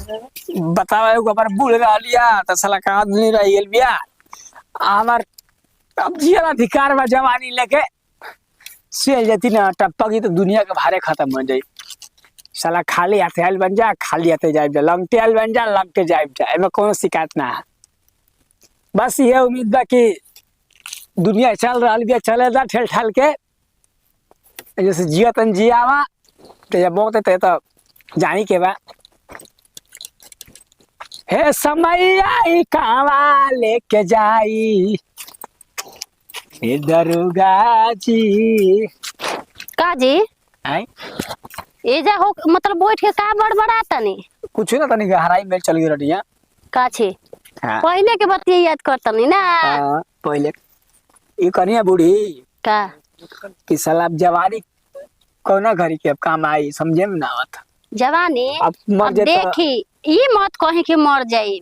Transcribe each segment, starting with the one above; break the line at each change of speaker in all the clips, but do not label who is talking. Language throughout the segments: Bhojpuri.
बताओ एगो हमार बूढ़ रहलिया त साला का आदमी रह गेल बिया हमार अब जियल अधिकार बा जवानी लेके सेल जती ना टपकी तो दुनिया के भारे खत्म हो जाई। साला खाली हाथे आइल बन जा खाली हाथे जाइब जा लंगटे आइल बन जा लंग के जाइब जा एमे कोनो शिकायत ना है। बस ये उम्मीद बा कि दुनिया चल रहा बिया चले जा ठेल ठाल के जैसे जियतन जियावा तो जब बहुत तो जानी के बा हे समय आई कहवा लेके जाई हे दरोगा जी
का जी
आई
एजा हो मतलब बैठ के का बड़बड़ा तनी
कुछ ना तनी गहराई में चल गई रटिया।
का छे
हाँ
पहले के बतिया याद करतनी ना।
पहले ये कनिया बूढ़ी
का
कि साला जवानी कौना घड़ी के अब काम आई समझे में ना आवत।
जवानी
अब मर
अब
जाता
देखी ई मत कही कि मर जाई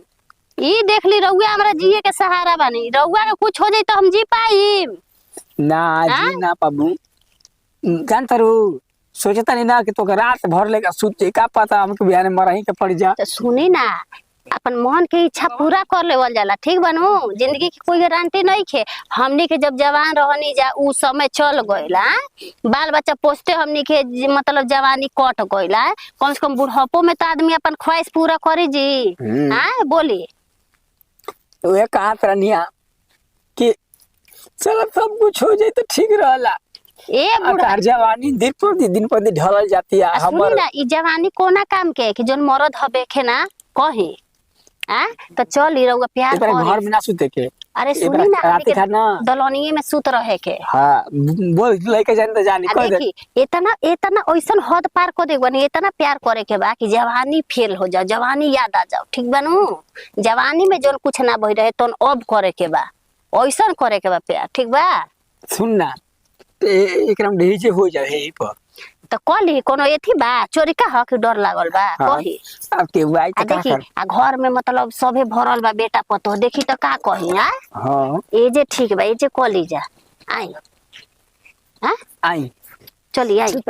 ई देख ली रउआ हमरा जिए के सहारा बानी रउआ के कुछ हो जाई तो हम जी पाई
ना जी ना पाबू जान तारू सोचता नहीं ना कि तो रात भर लेकर सूत का पता हमके बिहार में मरही के पड़ जा।
तो सुनी ना अपन मन के इच्छा पूरा कर लेवल जाला ठीक बनू जिंदगी की कोई गारंटी नहीं खे। हमनी के जब जवान रहनी जा उ समय चल गइला बाल बच्चा पोसते हमनी के मतलब जवानी कट गइला कम से कम बुढ़ापो में तो आदमी अपन ख्वाहिश पूरा करी जी। हाँ बोली
वे कहा तरनिया कि चलो सब कुछ हो जाए तो ठीक रहला
ए बुढ़ा
जवानी दिन पर दिन ढलल जाती है
सुनी ना ई जवानी कोना काम के कि जोन मरद हबे के ना कही आ तो चल ई रउआ प्यार
घर में ना सुते के।
अरे सुनी ना
रात खाना
दलनिए में सुत रहे के।
हाँ बोल लेके जाने तो जानी कह दे
देखी इतना ऐसन हद पार कर दे बनी इतना प्यार करे के बा कि जवानी फेल हो जाओ जवानी याद आ जाओ ठीक बनू जवानी में जोन कुछ ना बही रहे तो अब करे के बा ऐसन करे के बा प्यार ठीक बा।
सुन ना एकदम ढीचे हो जाए यही पर
तो कली कोनो एथी बा चोरी का हक डर लागल बा कही
अब के हुआ
आ देखी आ घर में मतलब सभे भरल बा बेटा पतो देखी तो का कही
हां
ए जे ठीक बा ए जे कली जा आई हां
आई
चली आई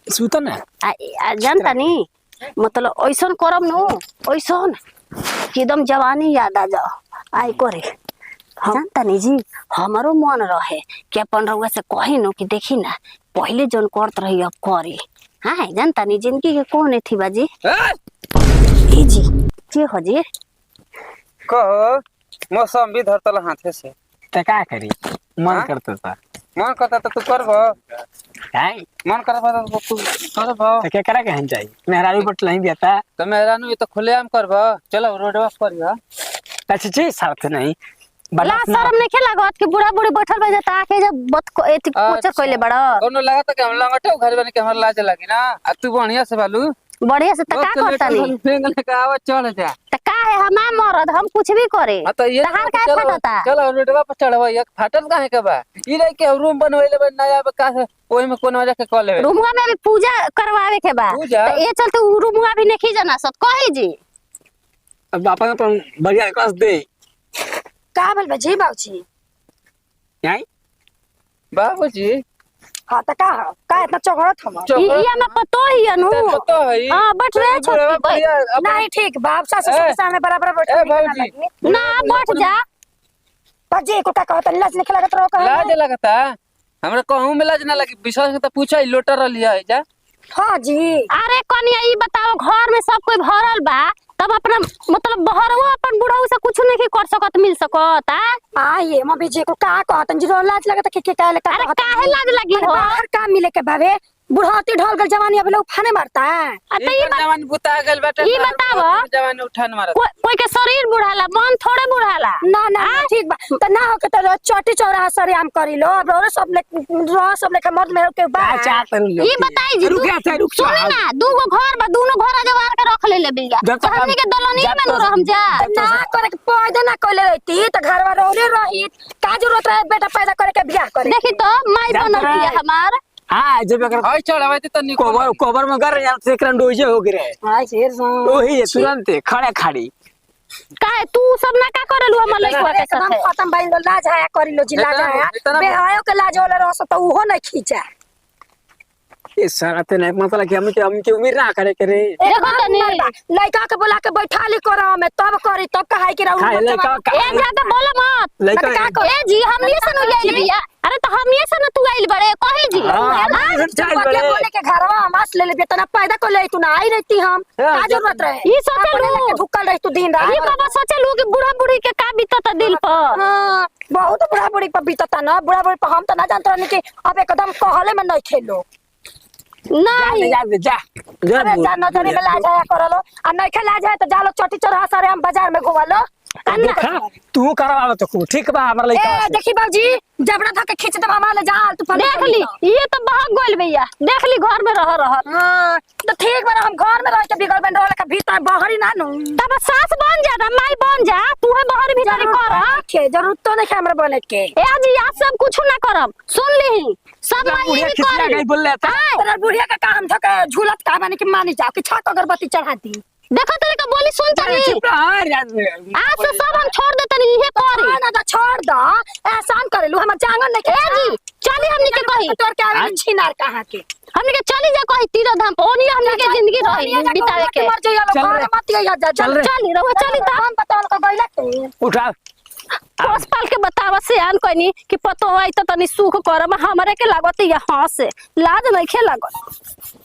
सुत ना
आ जानता नी मतलब ऐसन करम नु ऐसन कि एकदम जवानी याद आ जाओ आई करे जानता नी जी हमारो मन रहे कि अपन रउआ से कही नो कि देखी ना पहले जोन करत रही अब करे। हाँ जानता नी जिंदगी के कौन थी बाजी ए जी के हो जी
कहो मौसम भी धरतल हाथे से
त का करी मन करता था
मन करता तो तू करबो
हाय
मन करबो तो तू करबो
त के करा के हन जाई मेहरारू बट नहीं देता
तो मेहरानू ये तो खुलेआम करबो चलो रोडवा पर जा
अच्छा जी साथ नहीं
ला शर्म नहीं के लागत कि बूढ़ा बूढ़ी बैठल बा जाता आके जब बत को एती कोचर कइले बड़ा
कोनो लागत कि हम लंगटे घर बने के हमर लाज लगी ना आ तू बढ़िया से बालू
बढ़िया से त का करता नी
फेंगले का आवाज चढ़ जा
त का है हमार मरद हम कुछ भी करे
तो ये
तहार का फटता
चलो रोडवा पर चढ़वा एक फाटल काहे के बा ई रे के रूम बनवेले बा नया का ओई में कोनो जाके क लेवे
रूमवा में भी पूजा करवावे के बा त ए चलते रूमवा भी नहीं जाना सब कही जी
अब अपन अपन बढ़िया कस दे
का बोल बजी बाबूजी
आई
बाबूजी
हां त का इतना चौघड़त हम
ई में पतो ही अनु
पतो है
हां बैठ रे छोटी
नहीं ठीक बाप सासु के सामने बराबर बैठ
ना बैठ जा
बजी को का कहत लाज निकल लगत रहो का
लाज लगता हमरा कहूं में लाज ना लगी विश्वास के तो पूछा लोटर लिया है जा।
हां जी
अरे कनिया ई बताओ घर में सब कोई भरल बा तब अपना मतलब बहरवा अपन बुढ़ऊ से कुछ नहीं कर सकत मिल सकत
आ ये मबी जी को का कहतन जी लाज लगत के काहे का
अरे काहे लाज लगी हो
बाहर काम मिले के बाबे बुढ़ाती ढल गल जवानी अब लोग फाने मारता है
अते
ई जवान बुता गल बेटा
ई बताओ
जवान उठान मारत
कोई के शरीर बुढ़ाला मन थोड़े बुढ़ाला
ना ना ठीक बा त ना हो के त चोटी चौराहा सरे आम करी लो अब रो सब लेके मर्द में के बा
ई बताई जी रुक सुनी ना दूगो घर बा दोनों घर जवान के रख ले बिया तो हमनी के दलनी में न रहम जा
ना करे के पैदा ना कइले रहती त घरवा रोले रही का जरूरत है बेटा पैदा करे के बियाह करे
देखी तो माई बनल बिया हमार
हां जब अगर
आई चढ़ावे त नी
कोबर में कर जान से करन डोजे हो गिरे
हां शेर
ओही तुरंत खड़े खाड़ी
काहे तू सब ना का करलु हम लइकवा के
एकदम
साथे
खत्म भाई लाज आया करी लो जी लाज आया बेहायो के लाज होला रस त उहो नहीं खींचा
ये सारा ते नहीं मतलब कि हम के उम्र ना करे करे
देखो तनी
लड़का के बोला के बैठा ली करो में तब करी तब कहाई कि रहू
खाए लड़का
ए ज्यादा बोलो मत
लड़का
ए जी हम ये सुन ले भैया अरे तो हम ये सुन तू आइल बड़े कहे जी
बोले के घरवा मास ले ले तना पैदा कर ले तू ना आई रहती हम का जरूरत रहे
ये सोचलू
भूखल रही तू दिन रात
ये बाबा सोचलू कि बूढ़ा बूढ़ी के का बीतत दिल पर
हाँ, बहुत बुढ़ा बुढ़ी पर बीतता ना बुढ़ा बुढ़ी पर हम तो ना जानते रहनी कि अब एकदम कहले में नहीं खेलो
नहीं
जा
अरे जा नजरी में ला जाया करलो आ नहीं खेला जाए तो जालो चोटी चौराहा सारे हम बाजार में घुमा लो
देखा तू करवा तो खूब ठीक बा हमरा लइका
ए देखी बाबूजी जबड़ा धके खींच दे हमारा ले जाल तू
देख ली ये तो भाग गोल भैया देख ली घर में रह
हां तो ठीक बा हम घर में रह के बिगड़ बन रहल का भीतर बहरी ना नु
तब सास बन जा माई बन जा तू है बाहर भीतर कर
के जरूरत तो नहीं हमरा बने के
ए जी आप सब कुछ ना करब सुन ली सब माई
बुढ़िया
ही
खिसिया
कर
गई बोल लेता
तेरा बुढ़िया का काम धके झूलत का माने कि मानी जाओ कि छाक अगरबत्ती चढ़ा दी
देखो तेरे का बोली सुन तनी
चुप रह
आज से सब हम छोड़ दे तनी ये करी
ना तो छोड़ दो एहसान कर लू हमर जांगन नहीं
ए जी चली हमनी के कही
तोर के आवे छिनार कहां के
हमनी के चली जा कही तीरो धाम पे ओनी हमनी के जिंदगी रही बितावे के
मर जाइए
चल
लोग
रे।
मत जाइए जा
चल रे।
चली रहो चली ता
हम बताओ का गइला के
उठा
पोस पाल के बतावा से आन कोनी कि पतो होई त तनी सुख करम हमरे के लागत या हां से लाज नहीं खे लागत